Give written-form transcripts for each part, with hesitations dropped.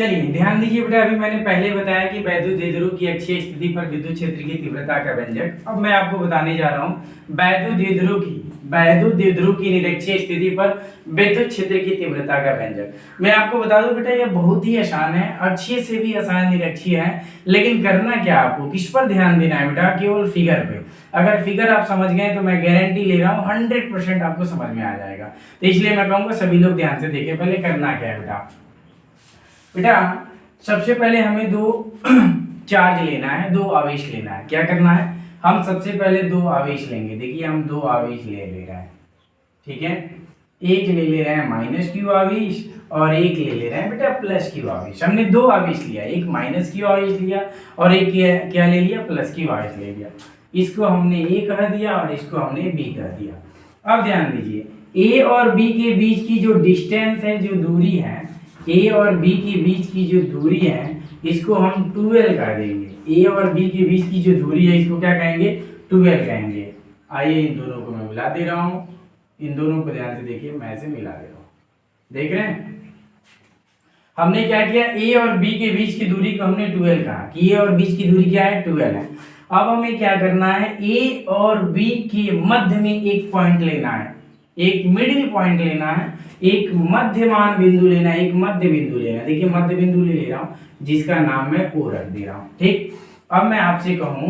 चलिए ध्यान दीजिए बेटा, अभी मैंने पहले बताया कि वैद्युत द्विध्रुव की अक्षीय स्थिति पर विद्युत क्षेत्र की तीव्रता का व्यंजक। अब मैं आपको बताने जा रहा हूं वैद्युत द्विध्रुव की निरक्षीय स्थिति पर विद्युत क्षेत्र की तीव्रता का व्यंजक। मैं आपको बता दूं बेटा, यह बहुत ही आसान है, अक्षीय से भी आसान निरक्षीय है। लेकिन करना क्या, आपको किस पर ध्यान देना है बेटा, केवल फिगर पे। अगर फिगर आप समझ गए तो मैं गारंटी ले रहा हूँ 100% आपको समझ में आ जाएगा। तो इसलिए मैं कहूंगा सभी लोग ध्यान से देखें। पहले करना क्या है बेटा, सबसे पहले हमें दो चार्ज लेना है, दो आवेश लेना है। क्या करना है, हम सबसे पहले दो आवेश लेंगे। देखिए हम दो आवेश ले रहे हैं, ठीक है। एक ले रहे हैं माइनस क्यू आवेश और एक ले रहे हैं बेटा प्लस क्यू आवेश। हमने दो आवेश लिया, एक माइनस क्यू आवेश लिया और एक क्या ले लिया, प्लस क्यू आवेश ले लिया। इसको हमने ए कह दिया और इसको हमने बी कह दिया। अब ध्यान दीजिए, ए और बी के बीच की जो डिस्टेंस है, जो दूरी है, ए और बी के बीच की जो दूरी है, इसको हम 12 कह देंगे। ए और बी के बीच की जो दूरी है, इसको क्या कहेंगे, 12 कहेंगे। आइए इन दोनों को मैं मिला दे रहा हूं, इन दोनों को ध्यान से देखिए, मैं इसे मिला दे रहा हूं। देख रहे हैं, हमने क्या किया, ए और बी के बीच की दूरी को हमने 12 कहा कि ए और बीच की दूरी क्या है, 12 है। अब हमें क्या करना है, ए और बी के मध्य में एक पॉइंट लेना है, एक मिडिल पॉइंट लेना है, एक मध्यमान बिंदु लेना है, एक मध्य बिंदु लेना है। देखिए मध्य बिंदु ले रहा हूं, जिसका नाम मैं ओ रख दे रहा हूं, ठीक। अब मैं आपसे कहूं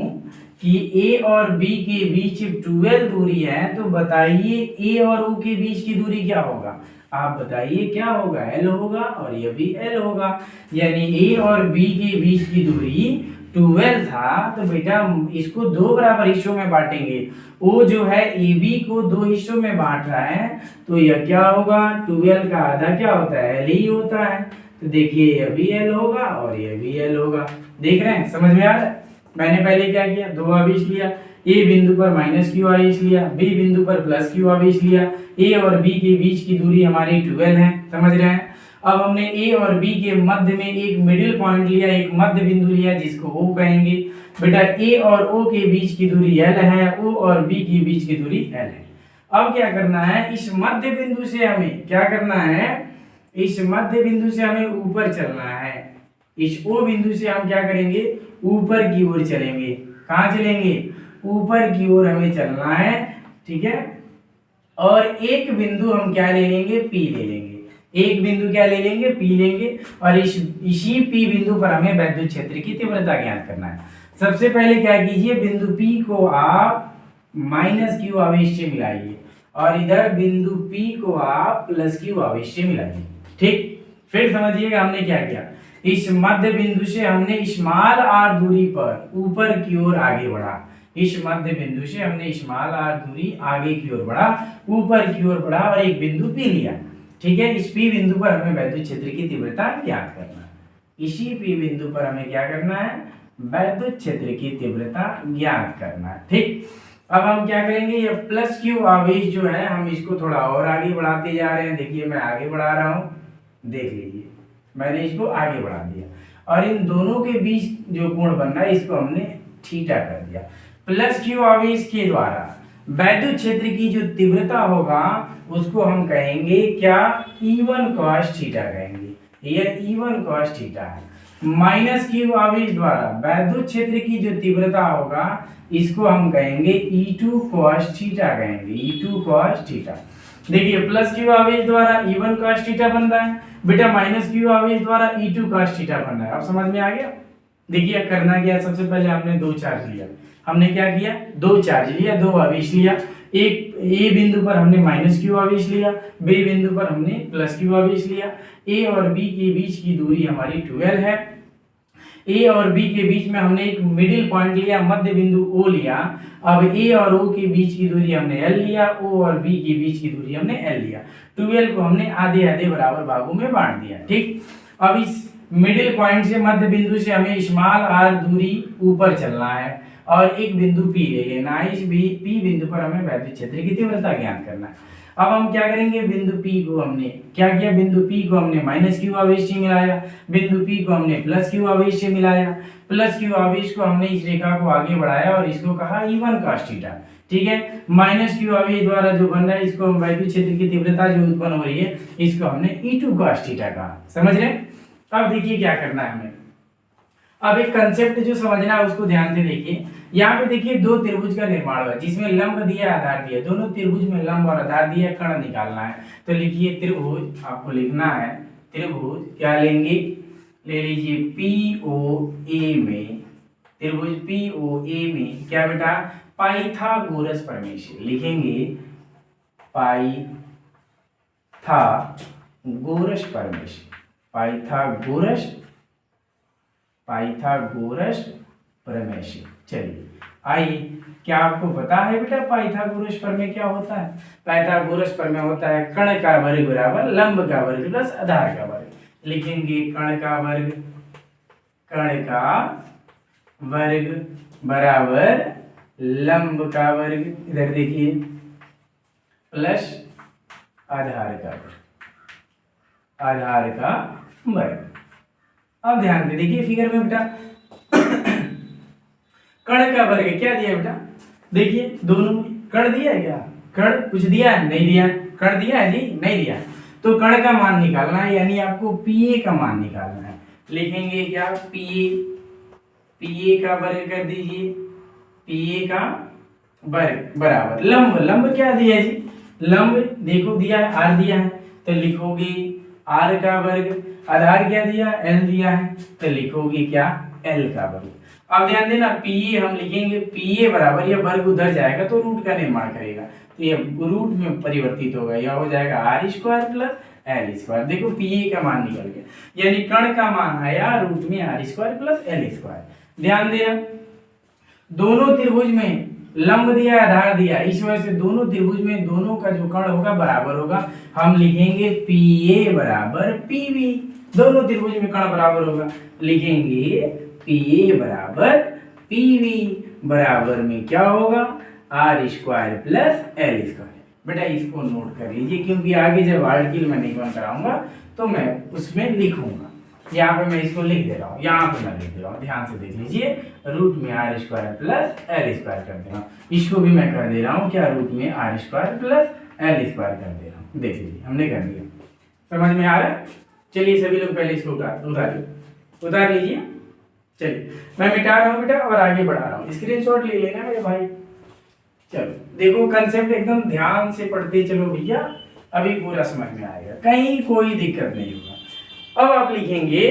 कि ए और बी के बीच 12 दूरी है, तो बताइए ए और ओ के बीच की दूरी क्या होगा, आप बताइए क्या होगा, एल होगा और ये भी एल होगा। यानी ए और बी के बीच की दूरी 12 था, तो बेटा इसको दो बराबर हिस्सों में बांटेंगे। ओ जो है ए बी को दो हिस्सों में बांट रहा है, तो यह क्या होगा, 12 का आधा क्या होता है, एल ही होता है। तो देखिए यह भी एल होगा और यह भी एल होगा। देख रहे हैं, समझ में आ रहा है। मैंने पहले क्या किया, दो आवेश लिया, ए बिंदु पर माइनस क्यू आवेश लिया, बी बिंदु पर प्लस क्यू आवेश लिया। ए और बी के बीच की दूरी हमारी 12 है, समझ रहे हैं। अब हमने ए और बी के मध्य में एक मिडिल पॉइंट लिया, एक मध्य बिंदु लिया, जिसको ओ कहेंगे। बेटा ए और ओ के बीच की दूरी एल है, ओ और बी के बीच की दूरी एल है। अब क्या करना है, इस मध्य बिंदु से हमें क्या करना है, इस मध्य बिंदु से हमें ऊपर चलना है। इस ओ बिंदु से हम क्या करेंगे, ऊपर की ओर चलेंगे। कहाँ चलेंगे, ऊपर की ओर हमें चलना है, ठीक है। और एक बिंदु हम क्या ले लेंगे, पी ले लेंगे। एक बिंदु क्या ले लेंगे, पी लेंगे। और इसी पी बिंदु पर हमें वैद्युत क्षेत्र की तीव्रता ज्ञात करना है। सबसे पहले क्या कीजिए, बिंदु पी को आप माइनस क्यू आवेश से मिलाइए और इधर बिंदु पी को आप प्लस क्यू आवेश से मिलाइए, ठीक। फिर समझिएगा हमने क्या किया, इस मध्य बिंदु से हमने स्मॉल आर दूरी पर ऊपर की ओर आगे बढ़ा। इस मध्य बिंदु से हमने स्मॉल आर दूरी आगे की ओर बढ़ा, ऊपर की ओर बढ़ा और एक बिंदु पी लिया, ठीक है। इस पी बिंदु पर हमें वैद्युत क्षेत्र की तीव्रता ज्ञात करना है। इसी पी बिंदु पर हमें क्या करना है, वैद्युत क्षेत्र की तीव्रता ज्ञात करना है, ठीक। अब हम क्या करेंगे, ये प्लस क्यू आवेश जो है, हम इसको थोड़ा और आगे बढ़ाते जा रहे हैं। देखिए मैं आगे बढ़ा रहा हूं, देख लीजिए मैंने इसको आगे बढ़ा दिया और इन दोनों के बीच जो कोण बन रहा है, इसको हमने थीटा कर दिया। प्लस क्यू आवेश के द्वारा वैद्युत क्षेत्र की जो तीव्रता होगा, उसको हम कहेंगे क्या, E1 cos थीटा कहेंगे। यह E1 cos थीटा है। माइनस क्यू आवेश द्वारा वैद्युत क्षेत्र की जो तीव्रता होगा, इसको हम कहेंगे E2 cos थीटा कहेंगे, E2 cos थीटा। देखिए प्लस क्यू आवेश द्वारा E1 cos थीटा बन रहा है, बेटा माइनस क्यू आवेश द्वारा E2 cos थीटा बन रहा है। अब समझ में आ गया। देखिए करना क्या, सबसे पहले हमने दो चार्ज लिया। हमने क्या किया, दो चार्ज लिया, दो आवेश लिया। एक ए बिंदु पर हमने माइनस क्यू आवेश लिया, बी बिंदु पर हमने प्लस क्यू आवेश लिया। ए और बी के बीच की दूरी हमारी 12 है। ए और बी के बीच में हमने एक मिडिल पॉइंट लिया, मध्य बिंदु ओ लिया। अब ए और ओ के बीच की दूरी हमने एल लिया, ओ और बी के बीच की दूरी हमने एल लिया। 12 को हमने आधे आधे बराबर भागों में बांट दिया, ठीक। अब इस मिडिल पॉइंट से मध्य बिंदु से हमें स्मॉल आर दूरी ऊपर चलना है और एक बिंदु पी ले लेना है। इस पी बिंदु पर हमें वैद्युत क्षेत्र की तीव्रता ज्ञात करना है। अब हम क्या करेंगे, बिंदु पी को हमने क्या किया, बिंदु पी को हमने माइनस क्यू आवेश से मिलाया, बिंदु पी को हमने प्लस क्यू आवेश से मिलाया। प्लस क्यू आवेश को हमने इस रेखा को आगे बढ़ाया और इसको कहा E1 cos थीटा, ठीक है। माइनस क्यू आवेश द्वारा जो बन रहा है, इसको वैद्युत क्षेत्र की तीव्रता जो उत्पन्न हो रही है, इसको हमने E2 cos थीटा कहा। समझ रहे हैं। अब देखिए क्या करना है हमें। अब एक कंसेप्ट जो समझना है उसको ध्यान से देखिए। यहाँ पे देखिए दो त्रिभुज का निर्माण हुआ जिसमें लंब दिया आधार दिया, दोनों त्रिभुज में लंब और आधार दिया, कर्ण निकालना है। तो लिखिए त्रिभुज, आपको लिखना है त्रिभुज, क्या लेंगे, ले लीजिए पी ओ ए में, त्रिभुज पी ओ ए में क्या बेटा, पाइथागोरस प्रमेय लिखेंगे, पाइथागोरस प्रमेय, पाइथागोरस पाइथागोरस प्रमेय। चलिए आइए, क्या आपको पता है बेटा पाइथागोरस प्रमेय क्या होता है? पाइथागोरस प्रमेय होता है कर्ण का वर्ग बराबर लंब का वर्ग प्लस आधार का वर्ग। लिखेंगे कर्ण का वर्ग बराबर लंब का वर्ग, इधर देखिए, प्लस आधार का वर्ग। अब ध्यान से देखिए फिगर में बेटा, कर्ण का वर्ग क्या दिया बेटा, देखिए दोनों में कर्ण दिया है क्या, कर्ण कुछ दिया है, नहीं दिया, कर्ण दिया है जी, नहीं दिया। तो कर्ण का मान निकालना है, यानी आपको पीए का मान निकालना है। लिखेंगे क्या, पीए का वर्ग कर दीजिए, पीए का वर्ग बराबर लंब क्या दिया है जी, लंब देखो दिया है, आर दिया है, तो लिखोगे आर का वर्ग, आधार क्या दिया, एल दिया है, तो लिखोगे क्या, एल का वर्ग। अब ध्यान देना पीए हम लिखेंगे, पीए बराबर, ये वर्ग उधर जाएगा तो रूट का निर्माण करेगा, तो ये रूट में परिवर्तित होगा, यह हो जाएगा R square plus L square. देखो पीए का मान निकल गया, यानी कर्ण का मान आया रूट में R square plus L square. ध्यान देना दोनों त्रिभुज में लंब दिया आधार दिया, इस वजह से दोनों त्रिभुज में दोनों का जो कर्ण होगा बराबर होगा, हम लिखेंगे पीए बराबर पीबी, दोनों त्रिभुज में कर्ण बराबर होगा, लिखेंगे पीए बराबर पीबी बराबर में क्या होगा, are square plus L square. बेटा इसको नोट कर लीजिए, क्योंकि आगे जब आर्टिकल में निगमन कराऊंगा तो मैं उसमें लिखूंगा। यहाँ पे मैं इसको लिख दे रहा हूँ, यहाँ पे मैं लिख दे रहा हूँ, ध्यान से देख लीजिए, रूट में R square plus L square कर दे रहा हूँ, इसको भी मैं कर दे रहा हूँ क्या, रूट में R square plus L square कर दे रहा हूँ। देख लीजिए हमने कर दिया, समझ में आ रहा है? चलिए सभी लोग पहले इसको उतार लीजिए। चलिए मैं मिटा रहा हूँ बेटा और आगे बढ़ा रहा हूँ, स्क्रीनशॉट ले लेना मेरे भाई। चलो देखो कंसेप्ट एकदम ध्यान से पढ़ते चलो भैया, अभी पूरा समझ में आएगा, कहीं कोई दिक्कत नहीं होगा। अब आप लिखेंगे,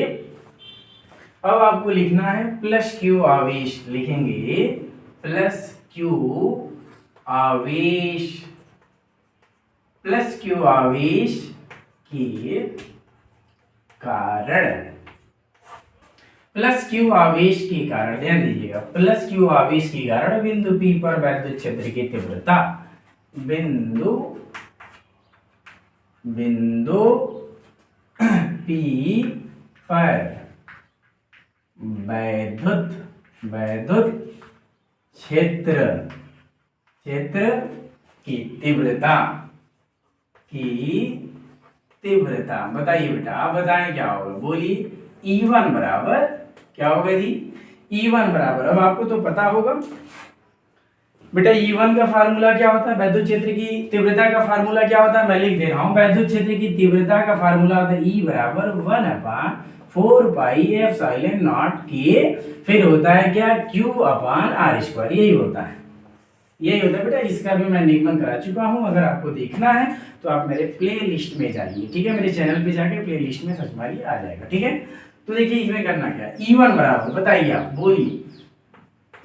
अब आपको लिखना है प्लस क्यू आवेश, लिखेंगे प्लस क्यू आवेश, प्लस क्यू आवेश के कारण, प्लस क्यू आवेश के कारण, ध्यान दीजिएगा, प्लस क्यू आवेश के कारण बिंदु P पर वैद्युत क्षेत्र की तीव्रता, बिंदु P पर वैद्युत क्षेत्र की तीव्रता बताइए बेटा, आप बताएं क्या होगा, बोलिए। E1 बराबर क्या होगा जी, E1 बराबर, अब आपको तो पता होगा बेटा E1 का फार्मूला क्या होता है, वैद्युत क्षेत्र की तीव्रता का फार्मूला क्या होता है, मैं लिख दे रहा हूं, वैद्युत क्षेत्र की तीव्रता का फार्मूला होता है E बराबर 1/4 पाई एप्सिलॉन नॉट के, फिर होता है क्या, Q अपान आर स्क्वायर, यही होता है बेटा। इसका भी मैं निगमन करा चुका हूं, अगर आपको देखना है तो आप मेरे प्ले लिस्ट में जाइए, ठीक है, मेरे चैनल पे जाके प्ले लिस्ट में सर्च मारिए, आ जाएगा, ठीक है। तो देखिए इसमें करना क्या है, E1 बराबर बताइए आप, बोलिए,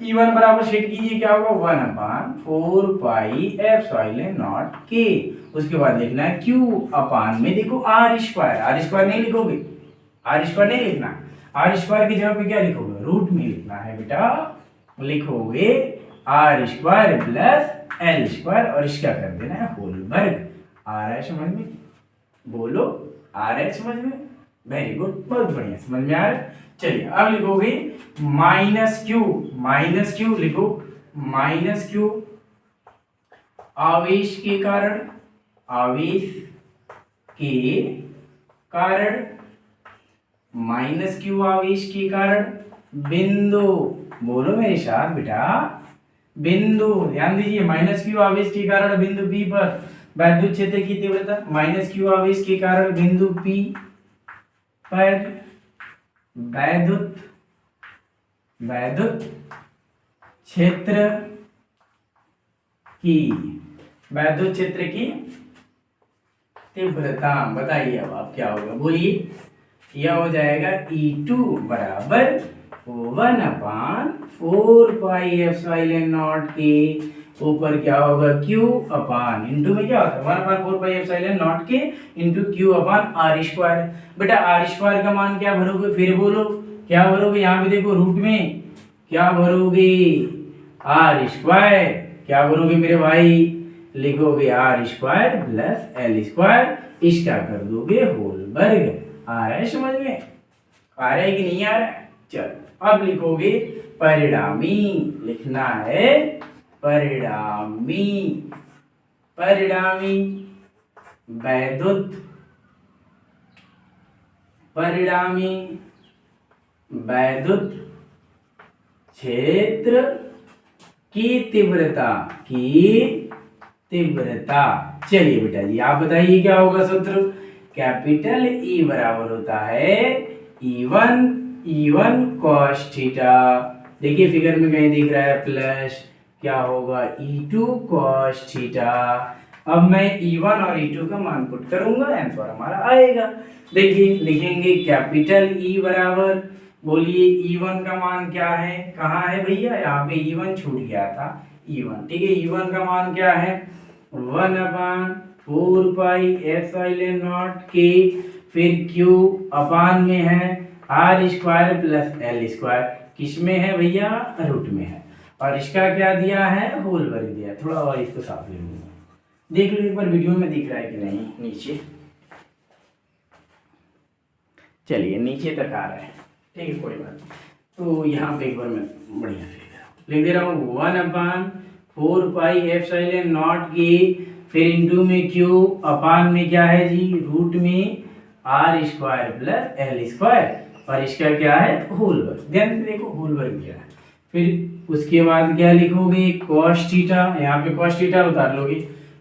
E1 बराबर सेट कीजिए क्या होगा, 1/4 पाई एप्सिलॉन नॉट के, उसके बाद लिखना है Q अपान में देखो आर स्क्वायर नहीं लिखोगे, आर स्क्वायर नहीं लिखना, आर स्क्वायर की जगह पे क्या लिखोगे, रूट में लिखना है बेटा, लिखोगे R square plus L square और इसका कर देना है होल वर्ग। आ रहा है समझ में, बोलो आ रहा है समझ में, वेरी गुड, बहुत बढ़िया, समझ में आ रहा है। चलिए अब लिखोगे माइनस क्यू लिखो, माइनस क्यू आवेश के कारण, माइनस क्यू आवेश के कारण बिंदु, बोलो मेरे साथ बेटा, बिंदु, ध्यान दीजिए, माइनस क्यू आवेश के कारण बिंदु P पर वैद्युत क्षेत्र की तीव्रता, माइनस क्यू आवेश के कारण बिंदु P पर वैद्युत वैद्युत क्षेत्र की वैद्युत क्षेत्र की तीव्रता। बताइए अब आप क्या होगा, बोलिए। यह हो जाएगा E2 बराबर 1/4 पाई एप्सिलॉन के ऊपर क्या होगा Q अपान, इंटू में क्या होता है 1/4 पाई एप्सिलॉन नॉट के into Q upon R square. बेटा आर स्क्वायर का मान क्या भरोगे, फिर बोलो क्या भरोगे, यहाँ पे देखो रूट में क्या भरोगे आर स्क्वायर, क्या भरोगे मेरे भाई, लिखोगे R square plus L square, इसका कर दोगे होल वर्ग। आ रहा है समझ में, आ रहा है कि नहीं आ रहा है। चलो अब लिखोगे परिणामी, लिखना है परिणामी, परिणामी वैद्युत, परिणामी वैद्युत क्षेत्र की तीव्रता, की तीव्रता। चलिए बेटा जी आप बताइए क्या होगा सूत्र। कैपिटल ई बराबर होता है E1 cos थीटा, देखिए फिगर में कहीं दिख रहा है प्लस, क्या होगा E2 cos थीटा। अब मैं E1 और E2 का मान पुट करूंगा, आंसर हमारा आएगा। देखिए लिखेंगे कैपिटल E बराबर, बोलिए E1 का मान क्या है, कहाँ है भैया, यहाँ पे E1 छूट गया था, E1 ठीक है। E1 का मान क्या है 1/4 पाई एप्सिलॉन नॉट के, फिर Q अपान में है are square plus L square, किस में है भैया, रूट में है, और इसका क्या दिया है होल वर्ग दिया है। थोड़ा और इसको साफ ले लूंगा, देख लो एक बार वीडियो में दिख रहा है कि नहीं, नीचे चलिए नीचे तक आ रहा है, ठीक है कोई बात नहीं। तो यहाँ पे एक बार मैं बढ़िया से लिख दे रहा हूँ 1/4 पाई एप्सिलॉन नॉट के, फिर इंटू में Q अपान में क्या है जी रूट में R square plus L square, और इसका क्या है होल वर्ग, ध्यान से देखो होल वर्ग क्या है। फिर उसके बाद क्या लिखोगे cos थीटा, यहाँ पे cos थीटा उतार लोगे,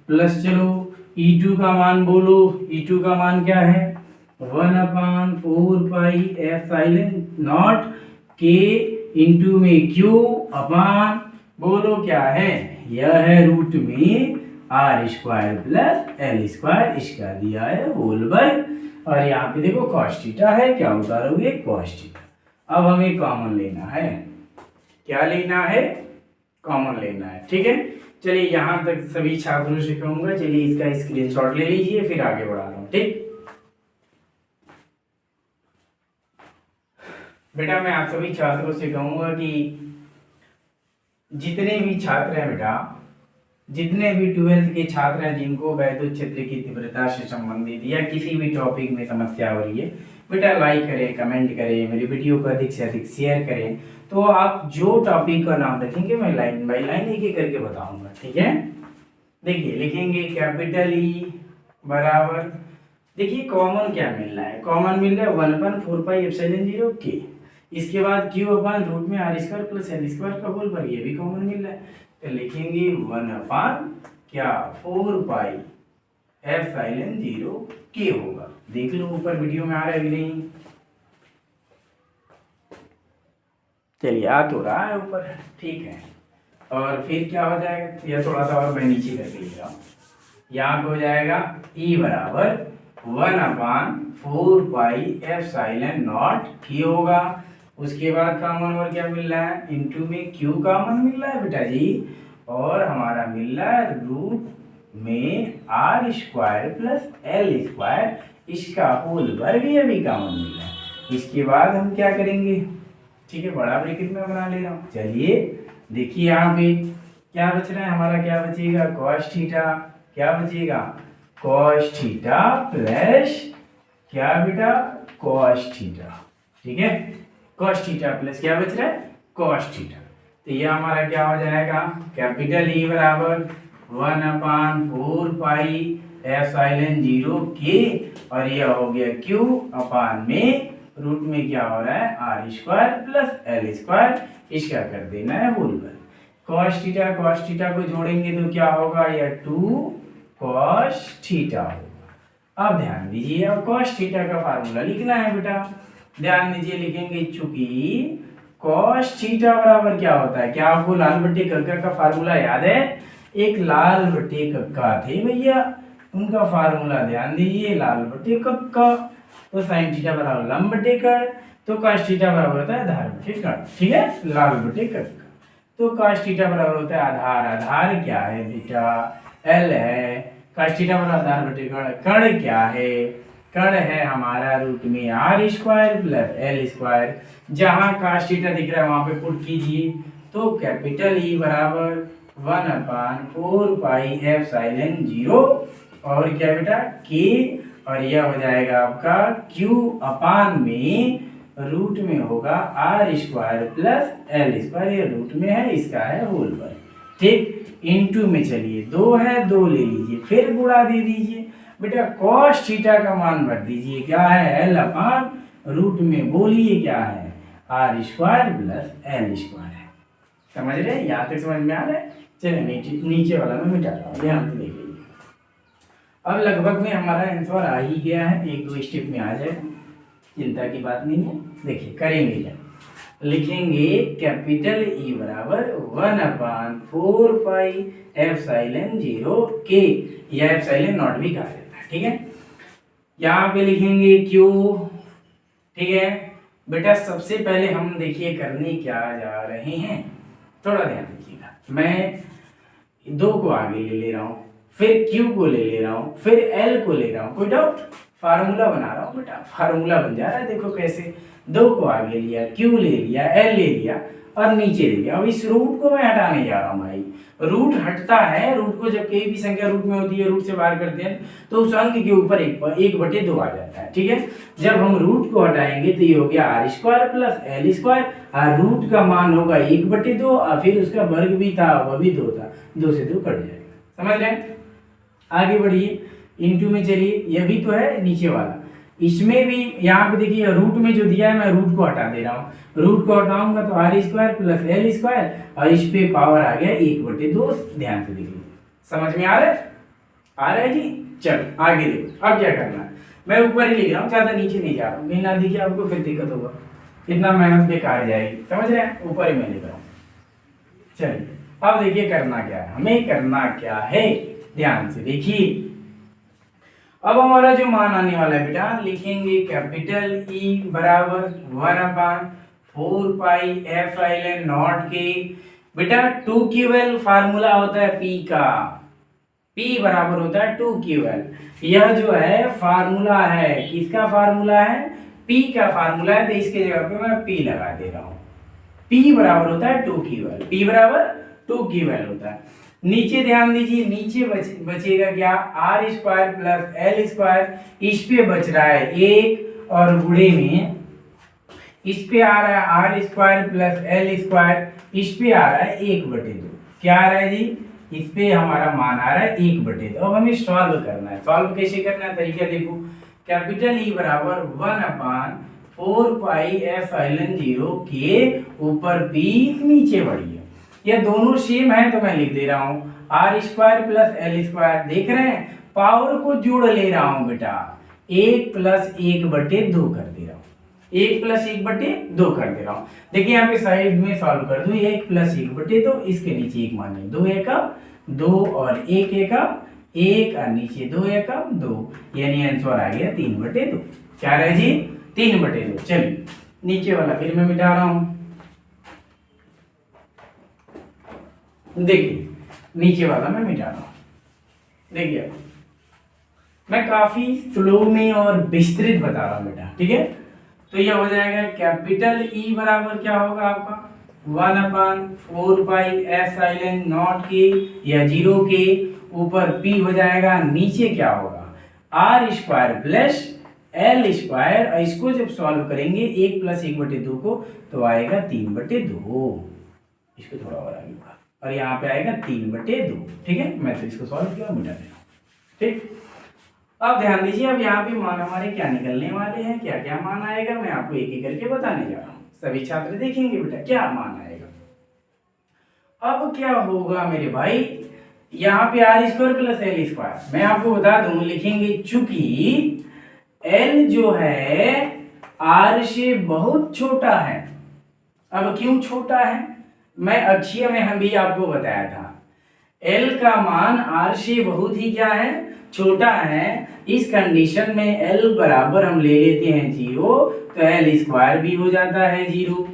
प्लस चलो E2 का मान बोलो, E2 का मान क्या है 1/4 पाई एप्सिलॉन नॉट के इंटू में Q अपान बोलो क्या है, यह है रूट में R square plus L square, इसका दिया है होल वर्ग, और यहाँ पे देखो cos थीटा है, क्या उतारोगे cos थीटा। अब हमें कॉमन लेना है, क्या लेना है कॉमन लेना है, ठीक है। चलिए यहाँ तक सभी छात्रों से कहूंगा, चलिए इसका स्क्रीनशॉट ले लीजिए, फिर आगे बढ़ा रहा हूँ, ठीक। बेटा मैं आप सभी छात्रों से कहूंगा कि जितने भी छात्र हैं बेटा, जितने भी 12th के छात्र हैं जिनको वैद्युत क्षेत्र की तीव्रता से संबंधित या किसी भी टॉपिक में समस्या हो रही है, बेटा लाइक करें, कमेंट करें, मेरी वीडियो को अधिक से अधिक शेयर करें। तो आप जो टॉपिक का नाम रखेंगे मैं लाइन बाय लाइन एक एक करके बताऊंगा, ठीक है। देखिए लिखेंगे कैपिटल ई बराबर, देखिए कॉमन क्या मिल रहा है, कॉमन मिल रहा है 1/4 पाई एप्सिलॉन 0 के, इसके बाद Q अपान रूट में R square plus L square का होल वर्ग, ये भी कॉमन मिल रहा है। तो लिखेंगे 1/4 पाई एप्सिलॉन 0 के होगा, देख लो ऊपर वीडियो में आ रहा है कि नहीं, चलिए आ तो रहा है ऊपर, ठीक है। और फिर क्या हो जाएगा, यह थोड़ा सा और मैं नीचे करके लिख रहा हूँ, यहाँ पे हो जाएगा E बराबर 1/4 पाई एप्सिलॉन नॉट के होगा। उसके बाद कॉमन और क्या मिल रहा है, इंटू में Q कॉमन मिल रहा है बेटा जी, और हमारा मिल रहा है रूट में R square plus L square, इसका होल वर्ग, ये भी कॉमन मिल रहा है। इसके बाद हम क्या करेंगे, ठीक है बड़ा ब्रैकेट में बना ले रहा हूँ, चलिए देखिए यहाँ पे क्या बच रहा है हमारा, क्या बचेगा cos थीटा, क्या बचेगा cos थीटा प्लस क्या बेटा cos थीटा, ठीक है cos थीटा प्लस क्या बच रहा है cos थीटा। तो ये हमारा क्या हो जाएगा कैपिटल E बराबर 1/4 पाई एप्सिलॉन 0 के, और यह हो गया Q अपान में रूट में क्या हो रहा है are square plus L square, इसका कर देना है होल वर्ग। cos थीटा को जोड़ेंगे तो क्या होगा, यह 2 cos थीटा होगा। अब ध्यान दीजिए, अब cos थीटा का फार्मूला लिखना है बेटा, ध्यान दीजिए, लिखेंगे चूंकि cos थीटा बराबर क्या होता है, क्या आपको लाल बट्टे कक्का का फार्मूला याद है? एक लाल बट्टे कक्का थे भैया, उनका फार्मूला ध्यान दीजिए, लाल बट्टे कक्का, तो साइन थीटा बराबर लंब बट्टे कर्ण, तो cos थीटा बराबर होता है आधार बट्टे कर्ण, ठीक है, लाल बट्टे कक्का। तो cos थीटा बराबर होता है आधार, आधार क्या है बेटा, L है, cos थीटा बराबर आधार बट्टे कर्ण, कर्ण क्या है, कर्ण है हमारा रूट में R square plus L square, जहां cos थीटा दिख रहा है वहां पे पुट कीजिए, तो कैपिटल ई बराबर 1/4 पाई एप्सिलॉन 0 और क्या बेटा के, और यह हो जाएगा आपका क्यू अपान में रूट में होगा are square plus L square, ये रूट में है, इसका है होल पर, ठीक, इनटू में चलिए 2 है, 2 ले लीजिए, फिर गुणा दे दीजिए बेटा, cos थीटा का मान भर दीजिए, क्या है एल अपान रूट में, बोलिए क्या है are square plus L square है, समझ रहे हैं, यहाँ तक समझ में आ रहा है? चलिए नीचे वाला मैं मिटा रहा हूँ, ध्यान से देख लीजिए। अब लगभग में हमारा आंसर आ ही गया है, एक दो स्टेप में आ जाएगा, चिंता की बात नहीं है। देखिए करेंगे क्या, लिखेंगे कैपिटल ई बराबर 1/4 पाई एप्सिलॉन 0 के, या एप्सिलॉन नॉट भी कहा जाता है, ठीक है, यहाँ पे लिखेंगे क्यू, ठीक है बेटा। सबसे पहले हम देखिए करने क्या जा रहे हैं, थोड़ा ध्यान दीजिएगा, मैं 2 को आगे ले रहा हूँ, फिर Q को ले रहा हूँ, फिर L को ले रहा हूँ, कोई डाउट? फार्मूला बना रहा हूँ बेटा, फार्मूला बन जा रहा है, देखो कैसे, 2 को आगे लिया, Q ले लिया, L ले लिया और नीचे ले लिया। अब इस रूट को मैं हटाने जा रहा हूँ भाई, रूट हटता है, रूट को जब कोई भी संख्या रूट में होती है, रूट से बाहर करते हैं तो उस अंक के ऊपर 1/2 आ जाता है, ठीक है। जब हम रूट को हटाएंगे तो ये हो गया r square plus L square, और रूट का मान होगा 1/2 और फिर उसका वर्ग भी था, वह भी 2 था, 2 से 2 कट जाएगा, समझ रहे हैं? आगे बढ़िए, इनटू में चलिए, यह भी तो है नीचे वाला, इसमें भी यहाँ पे देखिए रूट में जो दिया है मैं रूट को हटा दे रहा हूँ, रूट को हटाऊंगा तो r square plus L square और इस पे पावर आ गया 1/2, ध्यान से देखिए, समझ में आ रहा है? आ रहा है जी। चलो आगे देखो, अब क्या करना है, मैं ऊपर ही लिख रहा हूँ, ज्यादा नीचे नहीं जा रहा हूँ, ना देखिए आपको फिर दिक्कत होगा, इतना मेहनत बेकार जाएगी, समझ रहे हैं? ऊपर ही मैं लिख रहा हूँ। चलिए अब देखिए करना क्या है, हमें करना क्या है, ध्यान से देखिए। अब हमारा जो मान आने वाला है बेटा, लिखेंगे कैपिटल ई बराबर 1/4 पाई एप्सिलॉन नॉट के, बेटा 2QL फार्मूला होता है P का, P बराबर होता है 2QL, यह जो है फार्मूला है, किसका फार्मूला है? P का फार्मूला है, तो इसके जगह पे मैं P लगा दे रहा हूँ, P बराबर होता है 2QL, P बराबर 2QL होता है। नीचे ध्यान दीजिए, नीचे बचेगा क्या, r square plus L square, इस पे बच रहा है 1 और गुणे में इस पे आ रहा है are square plus L square, इस पे आ रहा है 1/2, क्या आ रहा है जी, इस पे हमारा मान आ रहा है 1/2। अब हमें सॉल्व करना है, सॉल्व कैसे करना है, तरीका देखो, कैपिटल ई बराबर 1/4 पाई एप्सिलॉन 0 के ऊपर P, नीचे बढ़िए, ये दोनों सेम है तो मैं लिख दे रहा हूँ r square plus L square, देख रहे हैं पावर को जोड़ ले रहा हूँ बेटा, 1 + 1/2 कर दे रहा हूँ, 1 + 1/2 कर दे रहा हूँ। देखिए यहाँ पे साइड में सॉल्व कर दूं, 1 + 1/2, इसके नीचे 1 मान लें, 2 एकम 2 और 1 एकम 1 और नीचे 2 एकम 2, यानी आंसर आ गया 3/2, क्या रहे जी 3/2। चलिए नीचे वाला फिर मैं मिटा रहा हूँ, देखिए नीचे वाला मैं मिटा रहा हूँ, देखिए मैं काफी स्लो में और विस्तृत बता रहा हूँ बेटा, ठीक है। तो ये हो जाएगा कैपिटल ई बराबर क्या होगा आपका 1/4 पाई एप्सिलॉन नॉट के या 0 के ऊपर P हो जाएगा, नीचे क्या होगा are square plus L square, और इसको जब सॉल्व करेंगे 1 + 1/2 को तो आएगा 3/2, इसको थोड़ा और आगे बढ़ा और यहाँ पे आएगा 3/2, ठीक है। मैं तो इसको सॉल्व किया, मिटा देना, ठीक। अब ध्यान दीजिए, अब यहाँ पे मान हमारे क्या निकलने वाले हैं, क्या क्या मान आएगा, मैं आपको एक एक करके बताने जा रहा हूँ, सभी छात्र देखेंगे बेटा क्या मान आएगा। अब क्या होगा मेरे भाई, यहाँ पे r square plus L square, मैं आपको बता दूं, लिखेंगे चूंकि एल जो है आर से बहुत छोटा है। अब क्यों छोटा है, मैं अक्षीय में हम भी आपको बताया था, एल का मान आर से बहुत ही क्या है, छोटा है। इस कंडीशन में एल बराबर हम ले लेते हैं 0, तो एल स्क्वायर भी हो जाता है 0।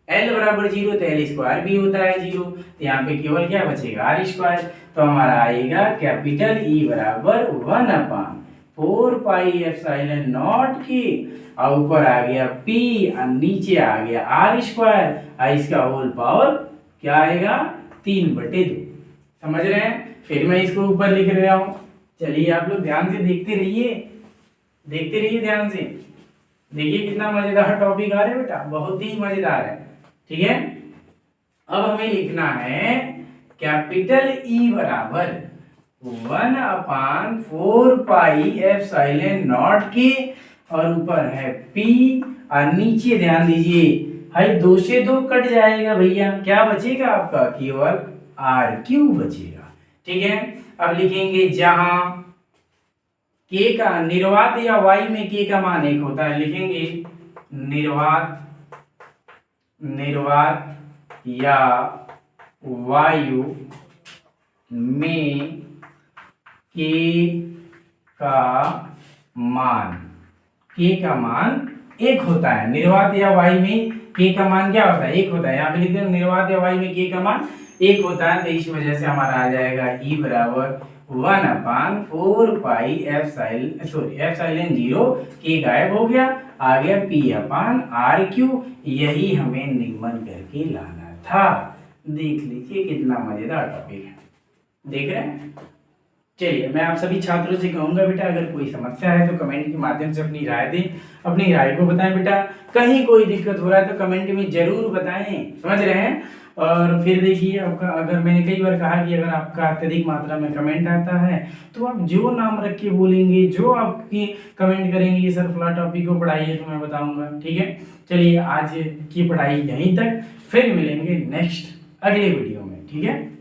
एल बराबर 0 तो एल स्क्वायर भी होता है 0, तो यहाँ पे केवल क्या बचेगा, आर स्क्वायर। तो हमारा आएगा कैपिटल ई बराबर 1/4 पाई एप्सिलॉन नॉट की, और ऊपर आ गया पी और नीचे आ गया आर स्क्वायर, और इसका होल पावर क्या आएगा, 3/2। समझ रहे हैं। फिर मैं इसको ऊपर लिख रहा हूं। चलिए आप लोग ध्यान से देखते रहिए, देखते रहिए ध्यान से। देखिए कितना मजेदार टॉपिक आ रहा है बेटा, बहुत ही मजेदार है। ठीक है, अब हमें लिखना है कैपिटल ई बराबर 1/4 पाई एप्सिलॉन नॉट की, और ऊपर है पी, और नीचे ध्यान दीजिए भाई 2 से 2 कट जाएगा भैया, क्या बचेगा आपका, केवल आर क्यू बचेगा। ठीक है, अब लिखेंगे जहां के का निर्वात या वायु में के का मान 1 होता है, लिखेंगे निर्वात या वायु में के का मान 1 होता है। निर्वात या वायु में के का मान क्या होता है, 1 होता है। यहाँ पे लिखते हैं निर्वात या वायु में के का मान 1 होता है, तो इस वजह से हमारा आ जाएगा ई बराबर 1/4 पाई एप्सिलॉन 0, के गायब हो गया, आ गया P/RQ। यही हमें निगमन करके लाना था। देख लीजिए कितना मजेदार टॉपिक है, देख रहे हैं। चलिए मैं आप सभी छात्रों से कहूंगा बेटा, अगर कोई समस्या है तो कमेंट के माध्यम से अपनी राय दें, अपनी राय को बताएं बेटा। कहीं कोई दिक्कत हो रहा है तो कमेंट में जरूर बताएं, समझ रहे हैं। और फिर देखिए आपका, अगर मैंने कई बार कहा कि अगर आपका अत्यधिक मात्रा में कमेंट आता है तो आप जो नाम रख के बोलेंगे, जो आपकी कमेंट करेंगे ये सर फला टॉपिक को पढ़ाइए, तो मैं बताऊंगा। ठीक है, चलिए आज की पढ़ाई यहीं तक, फिर मिलेंगे नेक्स्ट अगले वीडियो में। ठीक है।